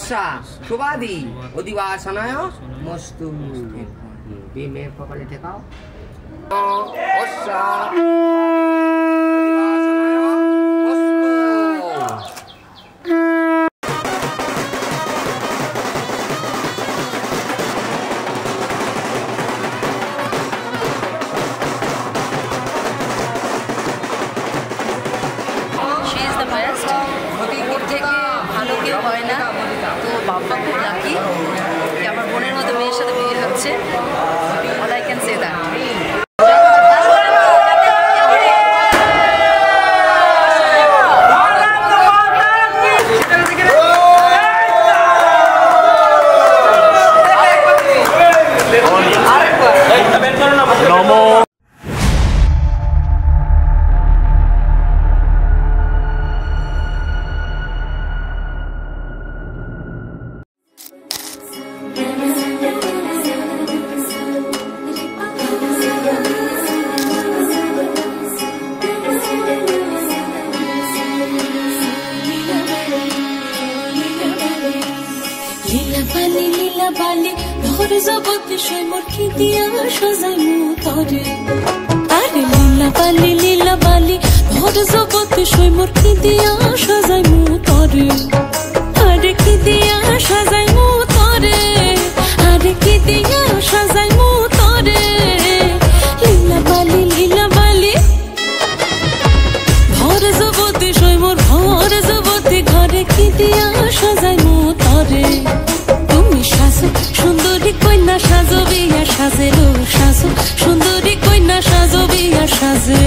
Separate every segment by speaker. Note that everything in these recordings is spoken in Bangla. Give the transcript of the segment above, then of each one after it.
Speaker 1: অস্যা সুবাদি অধিবাসনায় মস্তু। মেয়ের কপালে ঠেকাও অস্যা
Speaker 2: হয় না তো বাবা খুব লাকি কি আমার বোনের মতো মেয়ের সাথে বিয়ে হচ্ছে। All I can say that.
Speaker 3: লীলা বালি ভোর জগতে সৈমর খিদিয়া সাজাইমু তরে। আরে লীলা বালি ভোর জগতে সৈমর খিদিয়া সাজাইমু তরে। আরে খিদিয়া সাজাইমু তরে, আরে খিদিয়া সাজাইমু তরে। লীলা বালি ভোর জগতে সৈমর ভোর জগতে ঘরে খিদিয়া সাজাইমু তরে। সুন্দরী কন্যা সাজো বিয়া সাজে লো সাজো, সুন্দরী কন্যা সাজো বিয়া সাজে।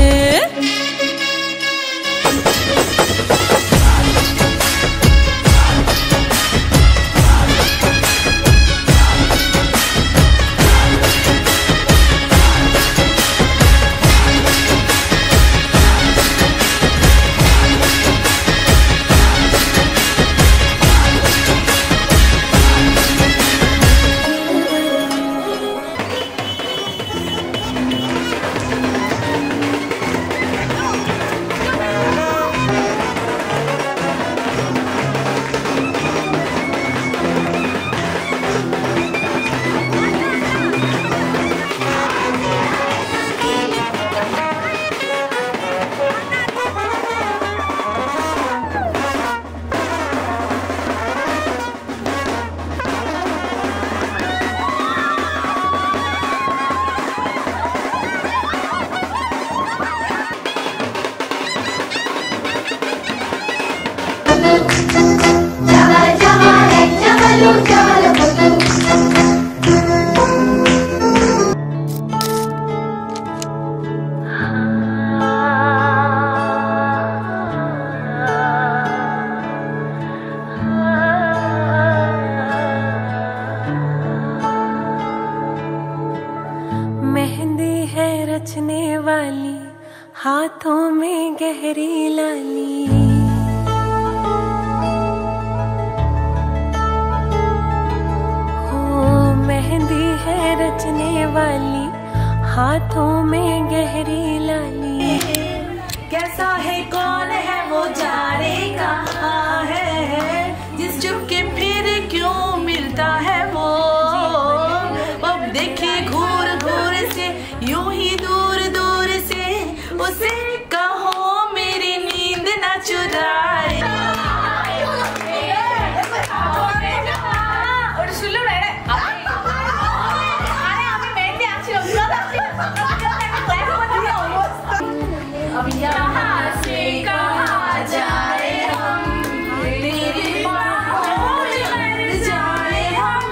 Speaker 3: रचने वाली हाथों में गहरी लाली। हो मेहंदी है रचने वाली हाथों में गहरी लाली। कैसा है कौन है वो जाने कहाँ है, जिस चुपके फिर क्यों मिलता है वो। अब देखे घूर घूर से यूं ही दूर दूर से, उसे कहो मेरी नींद न चुराए। अब यहाँ से कहाँ जाए हम, तेरी बाहों में जाए हम।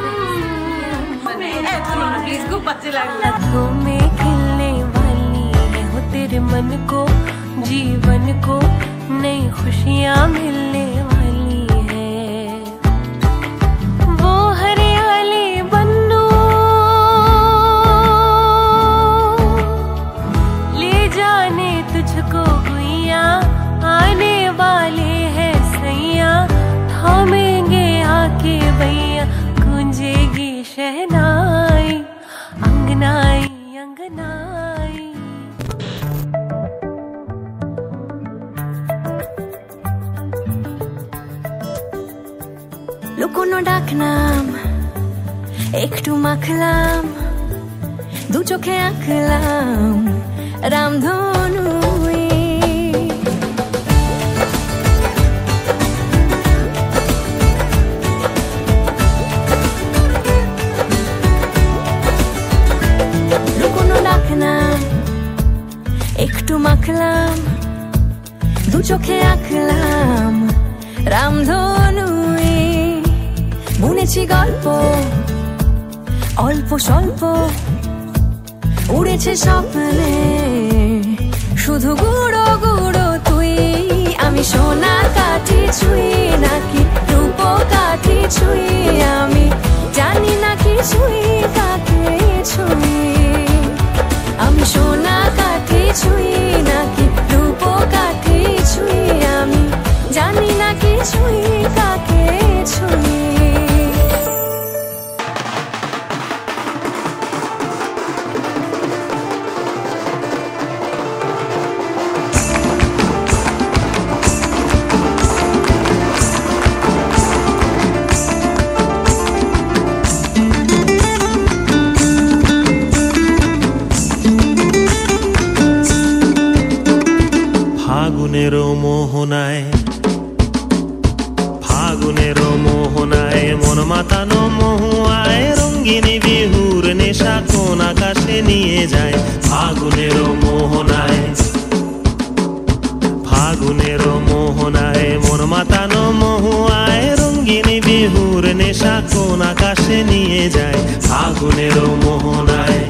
Speaker 3: प्लीज को पता लगा में खिलने वाली है हो तेरे मन को, जीवन को नई खुशियाँ मिलने वाली है। वो हरियाली बन्नू ले जाने तुझको गुइया, आने वाले हैं सैया थामेंगे आके भैया। गूंजेगी शहनाई अंगनाई अंगनाई। লুকোনো ডাকনাম একটু মাখলাম, দু চোখে আঁকলাম রামধনু। লুকোনো ডাকনাম একটু মাখলাম, দু চোখে আঁকলাম রামধনু। বুনেছি গল্প অল্প স্বল্প, উড়েছে স্বপ্নে শুধু গুঁড়ো গুঁড়ো তুই। আমি সোনা কাঠি ছুঁই নাকি রূপ কাঠি ছুঁই, আমি জানি না কিছুই কাকে ছুঁই। আমি সোনা কাঠি ছুঁই নাকি রূপ কাঠি ছুঁই, আমি জানি না কিছুই কাকে ছুঁই।
Speaker 4: ফাগুনের মোহনায়, ফাগুনের মোহনায় মন মাতানো মহুয়ায়, রঙ্গিনী বিহুর নেশা কোন আকাশে নিয়ে যায়। ফাগুনের মোহনায়, ফাগুনের মোহনায় মন মাতানো মহুয়ায়, রঙ্গিনী বিহুর নেশা কোন আকাশে নিয়ে যায়। ফাগুনের মোহনায়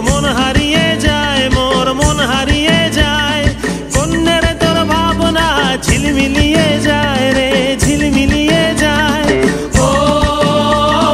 Speaker 4: মন হারিয়ে যায়, মোর মন হারিয়ে যায়, কন্যের তোর ভাবনা ঝিলমিলিয়ে যায় রে ঝিলমিলিয়ে যায়। ও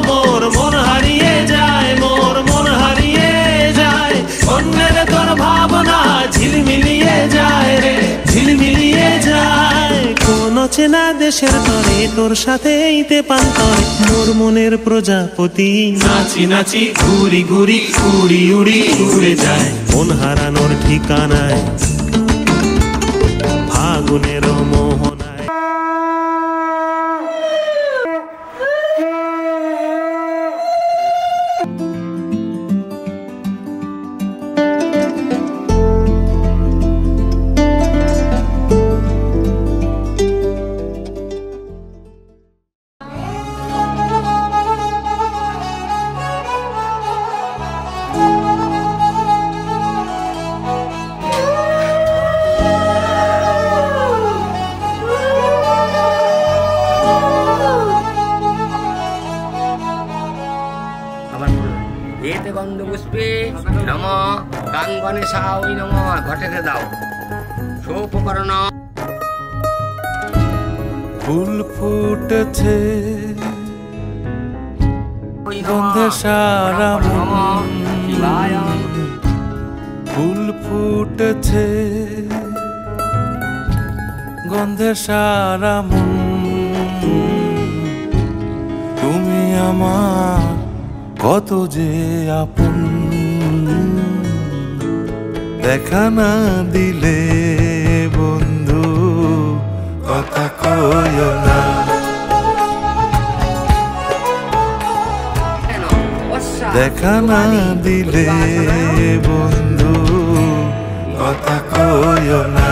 Speaker 4: মোর মন হারিয়ে যায়, মোর মন হারিয়ে যায়, কন্যের তোর ভাবনা ঝিলমিলিয়ে যায় রে ঝিলমিলিয়ে যায়। কোন চেনা দেশের তরে তোর সাথে ইতে পান্তরে, মোর মনের প্রজাপতি নাচি নাচি ঘুরি ঘুরি উড়ি উড়ি উড়ে যায়। মন হারানোর ঠিকানায় ফাগুনের মোহনায়।
Speaker 1: এতে গন্ধপুষ্পে নম গাঙ্গনে সাওই নম ঘটেতে দাও সৌপকরণ।
Speaker 5: ফুল ফুটেছে গন্ধে সারা মন, ফুল ফুটেছে গন্ধে সারা মন। তুমি আমার কত যে আপন, দেখা না দিলে বন্ধু কথা কইও না। দেখা না দিলে বন্ধু কথা কইও না।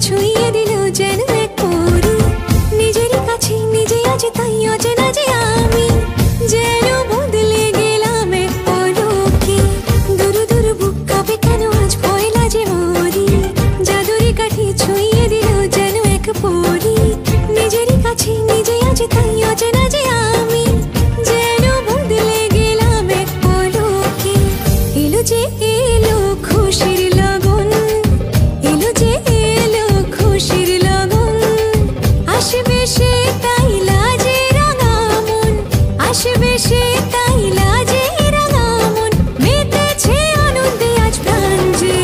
Speaker 3: ছুঁয়ে দিল যেন এক পরি নিজেরই কাছে নিজে আজ তাই অচেনা যে আমি যেন বদলে গেলাম এক পলকে দূর দূর বুক কাঁপে কেন আজ ভয় লাগে মরি জাদুরি কাঠি ছুঁয়ে দিল যেন এক পরি নিজেরই কাছে নিজে আজ তাই অচেনা যে আমি যেন বদলে গেলাম এক পলকে এলো যে এলো খুশির লগন এলো যে এলো খুশির লগন আসবে সে তাই লাজে রাঙা মন আসবে সে তাই লাজে রাঙা মন মেতেছে আনন্দে আজ প্রাণ যে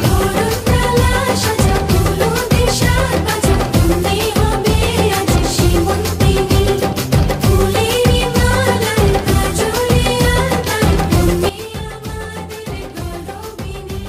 Speaker 3: বরণডালা সাজা ফুলো দেশার বাজা তুমি হবে আজ সীমন্তিনী ফুলেরই মালায় কাজলে আলতায় তুমি আমাদের গৌরবিনী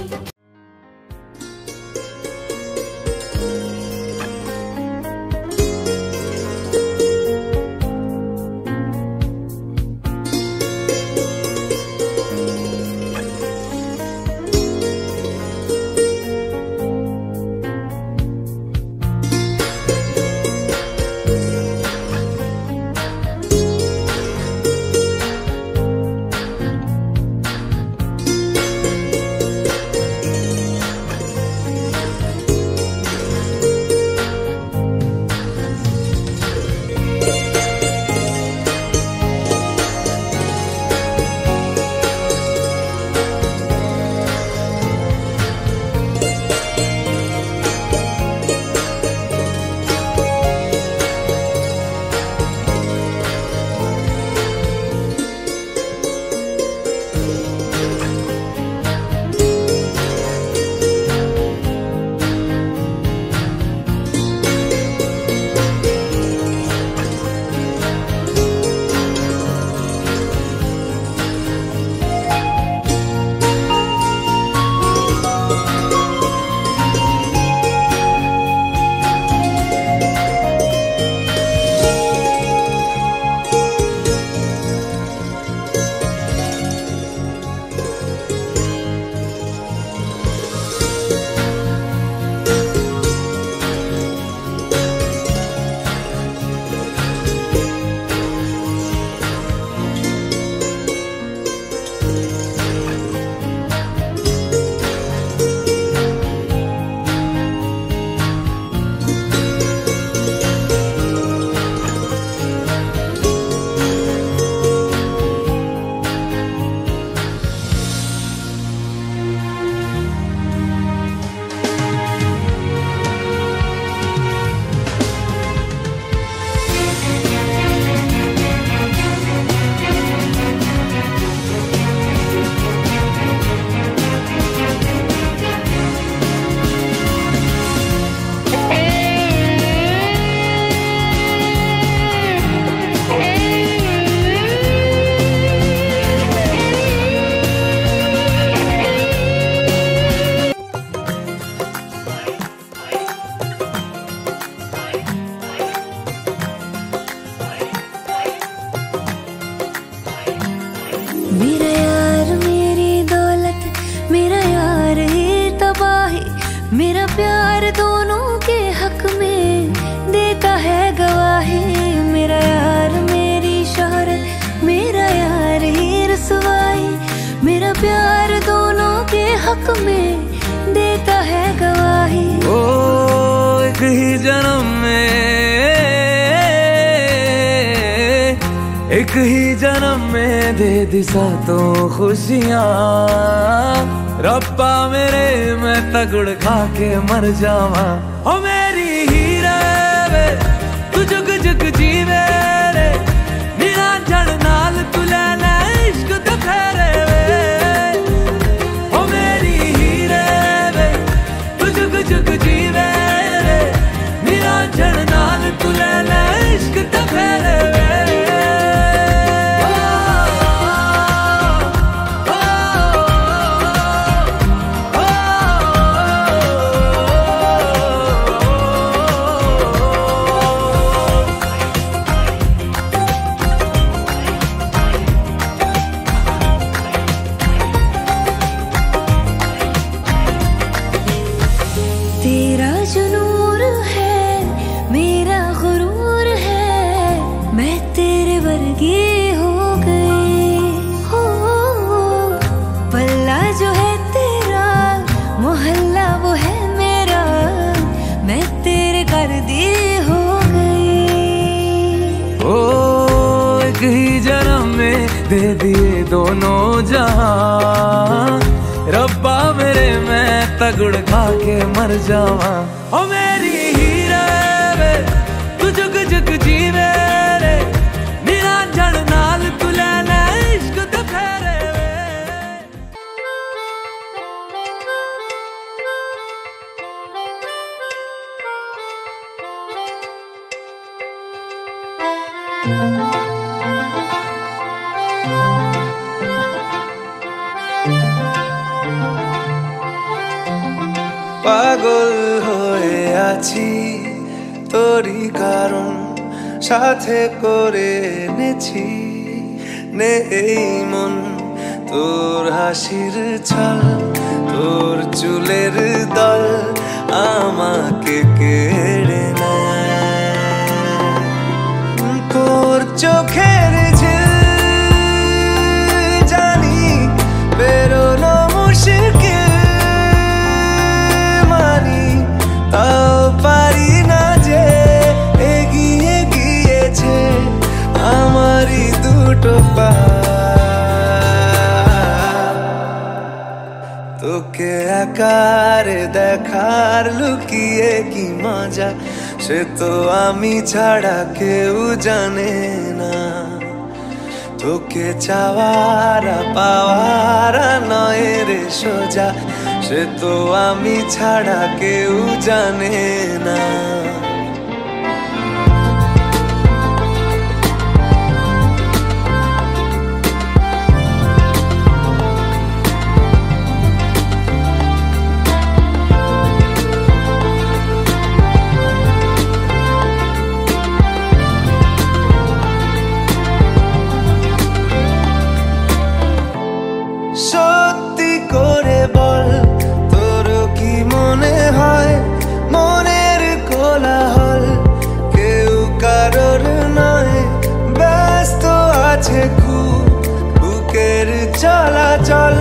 Speaker 3: मेरा यार मेरी दौलत मेरा यार ही तबाही मेरा प्यार दोनों के हक में देता है गवाही मेरा यार मेरी शोहरत मेरा यार ही रसवाई मेरा प्यार दोनों के हक में देता है गवाही
Speaker 6: ओ एक ही जन्म में दे दी सातों खुशियाँ रब्बा मेरे मैं तगड़ खा के मर जावा ओ मेरी हीरे वे तू जुग जुग जीवे रे नीला जड़ नाल तू ले ले इश्क ते फेरे वे ओ मेरी हीरे वे तू जुग जुग जीवे रे नीला जड़ नाल तू ले ले इश्क ते फेरे वे दे दिए दोनों जहां। रब्बा मेरे मैं तगड़ खा के मर जावा। ओ मेरी हीरे वे तू जुग जुग जीवे रे, निरंजन नाल तू ले ले इश्क ते फेरे वे।
Speaker 5: পাগল হয়ে আছি তোরই কারণ, সাথে করে এনেছি নে এই মন। তোর হাসির ছল, তোর চুলের দল আমাকে কেড়ে নেয়। তোর চোখের ঝিল জানি বেরোনো মুশকিল, মানি তাও পারি না যে এগিয়ে গিয়েছে আমারই দুটো পা। তোকে একার দেখার লুকিয়ে কি মজা, সে তো আমি ছাড়া কেউ জানে না। তোকে চাওয়ারা পাওয়ারা নয় রে সোজা, সে তো আমি ছাড়া কেউ জানে না। সত্যি করে বল, তোর কি মনে হয় মনের কোলাহল কেউ কারোর নয়, ব্যস্ত আছে খুব বুকের চলাচল।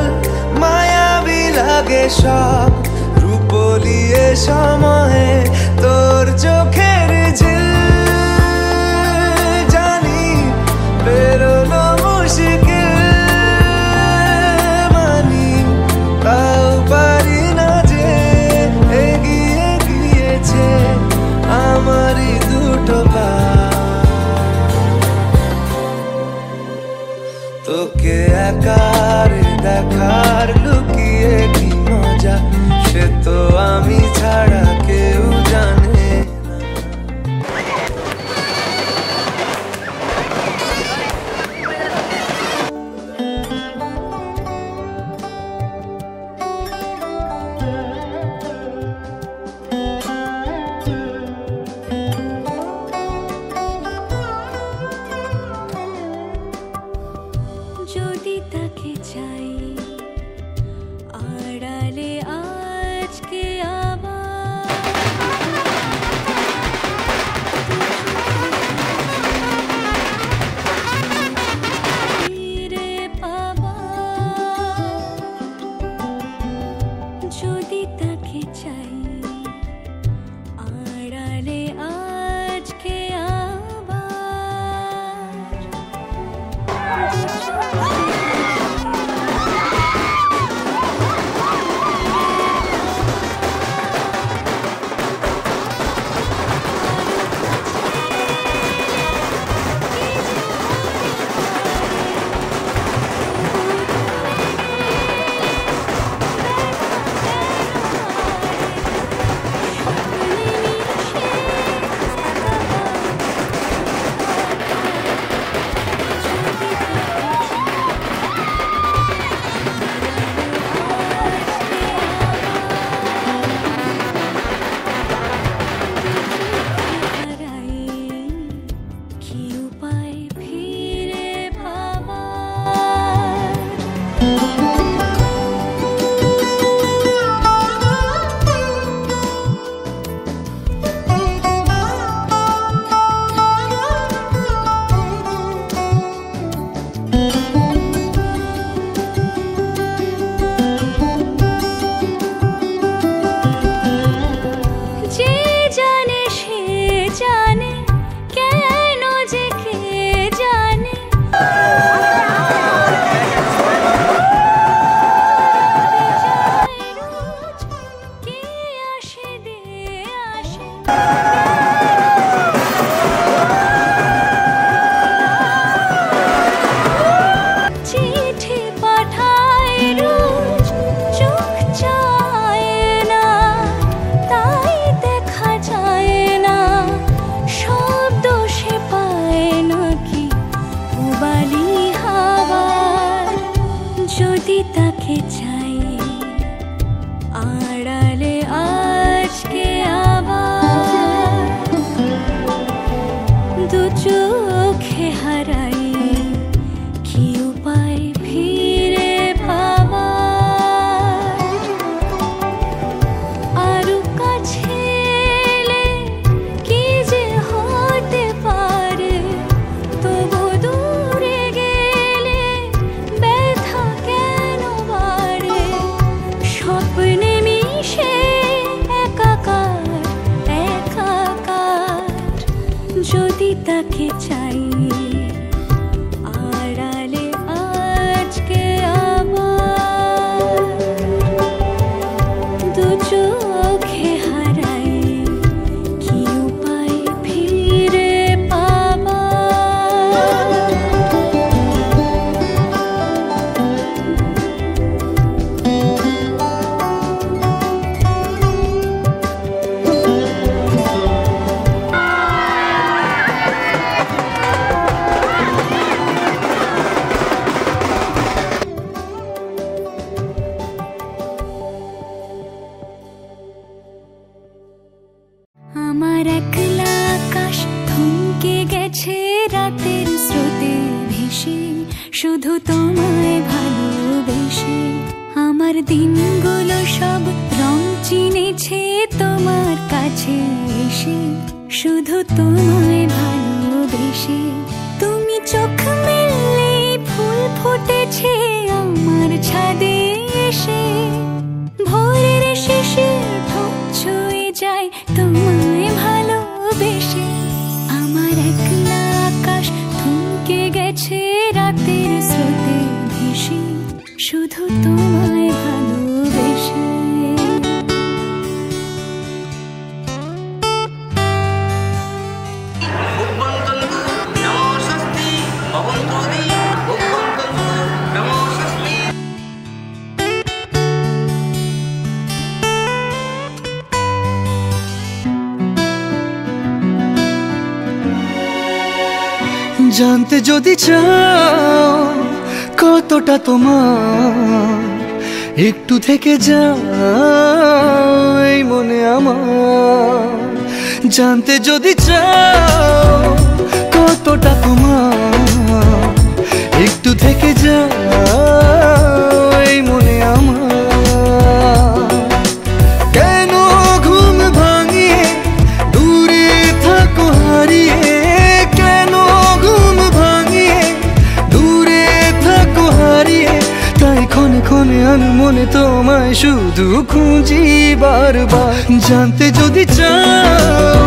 Speaker 5: মায়াবী লাগে সব রূপলিয়ে সময়ে তোর চোখের ঝিল জানি বেরোনো মুশকিল, মানি তাও পারি না যে এগিয়ে গিয়েছে আমারই দুটো পা। তোকে একার দেখার লুকিয়ে কি মজা, সে তো আমি ছাড়া কেউ জানে না।
Speaker 3: তাকে চাই আড়ালে আজকে আবার দু চোখে হারাই কি উপায় ফিরে পাবার আরো কাছে এলে কি যে হতে পারে তবু দূরে গেলে ব্যথা কেন বাড়ে স্বপ্নে মিশে একাকার একাকার যদি তাকে চাই আড়ালে আজকে আবার দু চোখে হারাই কি উপায় ফিরে পাবার আমার একলা আকাশ থমকে গেছে রাতের স্রোতে ভেসে শুধু তোমায় ভালোবেসে আমার দিনগুলো সব রং চিনেছে তোমার কাছে এসে শুধু তোমায় ভালোবেসে তুমি চোখ মেললে ফুল ফুটেছে আমার ছাদে এসে ভোরের শেষে ঠোঁট ছুঁয়ে যায় তোমায় ভালোবেসে আমার একলা আকাশ থমকে গেছে রাতের স্রোতে ভেসে শুধু তোমায় ভালোবেসে
Speaker 1: ভুবন্তন্তু নমো স্বস্তি ভবন্তোদি ভুবন্তন্তু নমো স্বস্তি।
Speaker 5: জানতে যদি চাও কতটা তোমার একটু থেকে যাও এই মনে আমার জানতে যদি চাও কতটা তোমার একটু থেকে যাও এই মনে আমার কেন ঘুম ভাঙিয়ে দূরে থাকো হারিয়ে কেন ঘুম ভাঙিয়ে দূরে থাকো হারিয়ে তাই ক্ষণে ক্ষণে আমি মনে তোমায় শুধু খুঁজি বারবার জানতে যদি চাও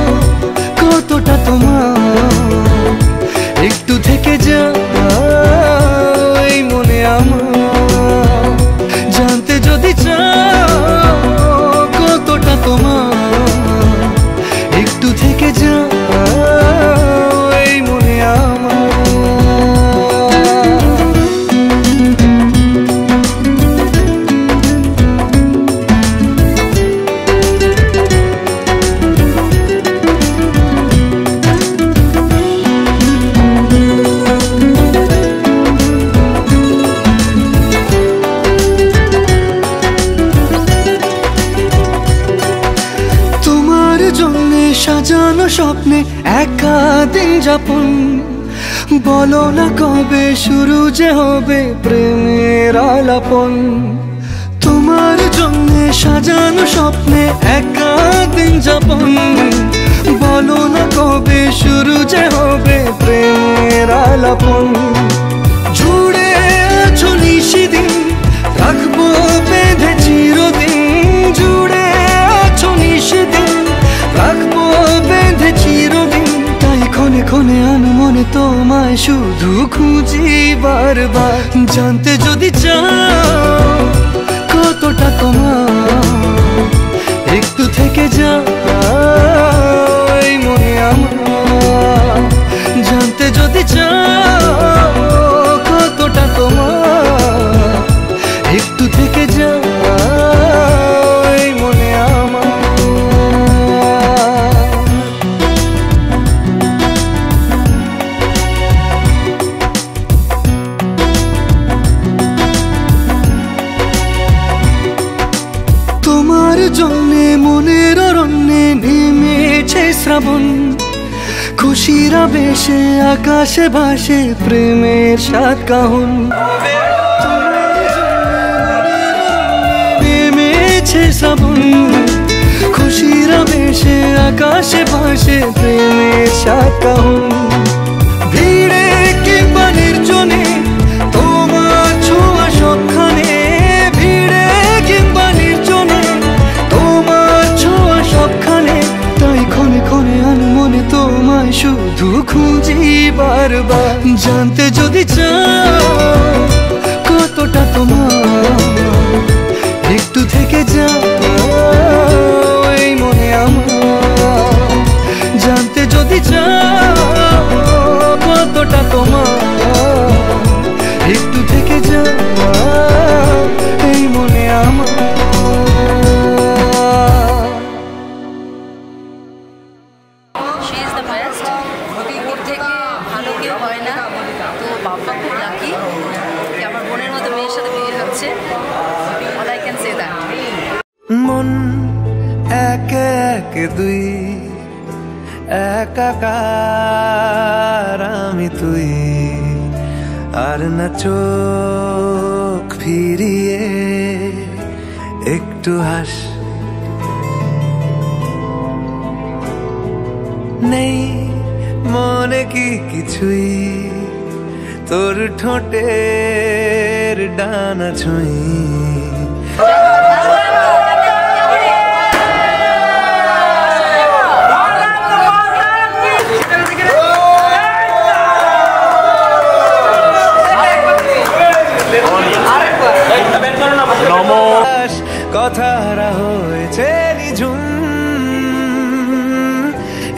Speaker 5: কতটা তোমার একটু থেকে যাও এই মনে আমার জানতে যদি চাও কতটা তোমার একটু থেকে যাও এই মনে আমার সাজানো স্বপ্নে একা দিন যাপন বলো না কবে শুরু যে হবে প্রেমের আলাপন তোমার জন্য সাজানো স্বপ্নে একা দিন যাপন বলো না কবে শুরু যে হবে প্রেমের আলাপন জুড়ে আছো নিশিদিন রাখবো বেঁধে চিরদিন জুড়ে আছো নিশিদিন রাখবো বেঁধে চিরদিন তাই ক্ষণে ক্ষণে আনো মনে তোমায় শুধু খুঁজি বারবার জানতে যদি চাও কতটা তোমার একটু থেকে যাও এই মনে আমার জানতে যদি চাও কতটা তোমার একটু থেকে যাও এই মনে আমার শ্রাবণ খুশির আবেশে আকাশে ভাসে প্রেমের সাত কাহন নেমেছে শ্রাবণ খুশির আবেশে আকাশে ভাসে প্রেমের সাত কাহন ভিড়ে কিংবা নির্জনে তোমার ছোঁয়া সবখানে ভিড়ে কিংবা নির্জনে তোমার ছোঁয়া সবখানে তাই ক্ষণে ক্ষণে আনমনে তোমায় শুধু খুঁজি বারবার জানতে যদি চাও কতটা তোমার একটু থেকে যাও এই মনে আমার জানতে যদি চাও কতটা তোমার একটু থেকে যাও এই মনে আমার
Speaker 2: শি ইজ দ্য বেস্ট ওর থেকে ভালো কেউ হয় না তো বাবা খুব লাকি কি আমার বোনের মতো মেয়ের সাথে বিয়ে হচ্ছে all I can say that
Speaker 6: মন একে একে দুই একাকার আমি তুই আর না চোখ ফিরিয়ে একটু হাস নেই মনে কি কিছুই তোর ঠোঁটের ডানা ছুঁই কথারা হয়েছে নিঝুম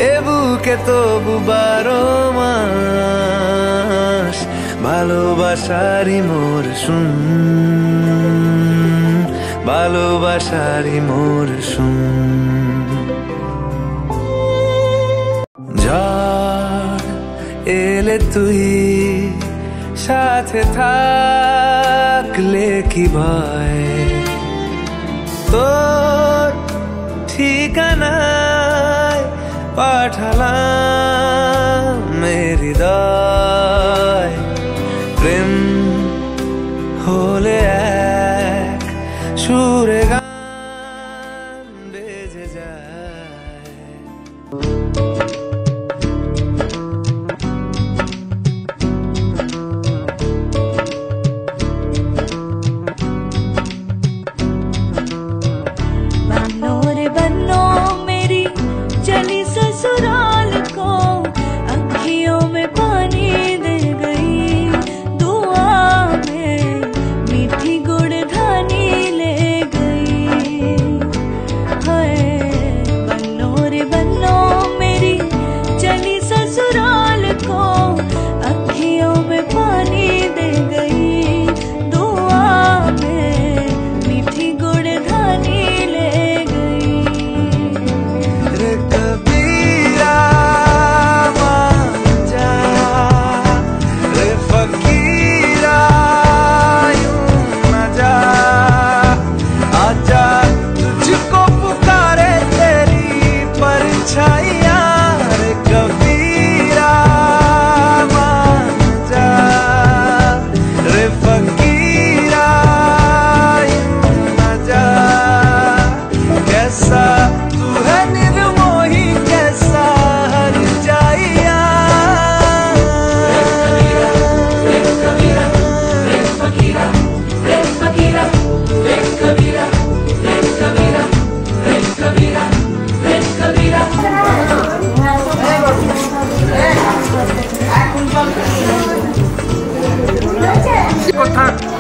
Speaker 6: এ বুকে তবু 12 মাস ভালোবাসারি মোর শুন ভালোবাসারি মোর শুন ঝড় এলে তুই সাথে থাকলে কি ভয় তোর ঠিকানায় পাঠালাম হৃদয় প্রেম হলে এক সুরে গান বেজে যায়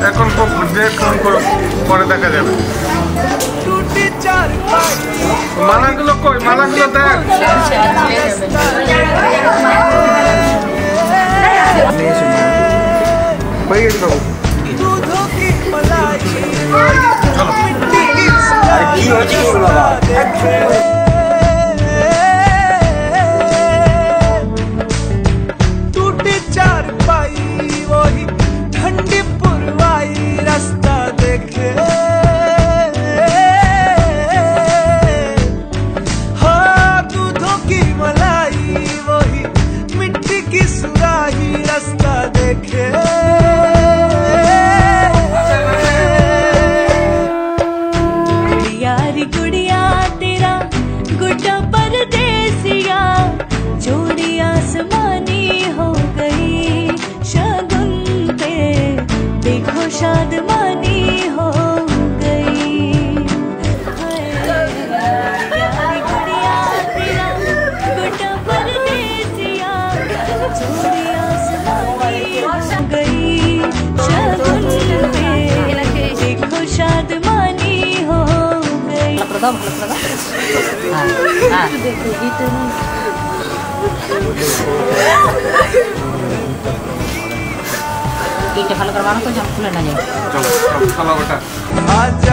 Speaker 7: এখন পরে দেখা যাবে মালাগুলো কই মালাগুলো দেখ
Speaker 6: टूटे चार पाई वही ठंडी पुरवाई रास्ता देखे हाँ दूधों की
Speaker 3: बदमानी हो गई।
Speaker 2: ভালো করে বানাতো, খুলে না যায়।
Speaker 7: চলো চলো বেটা।
Speaker 6: आजा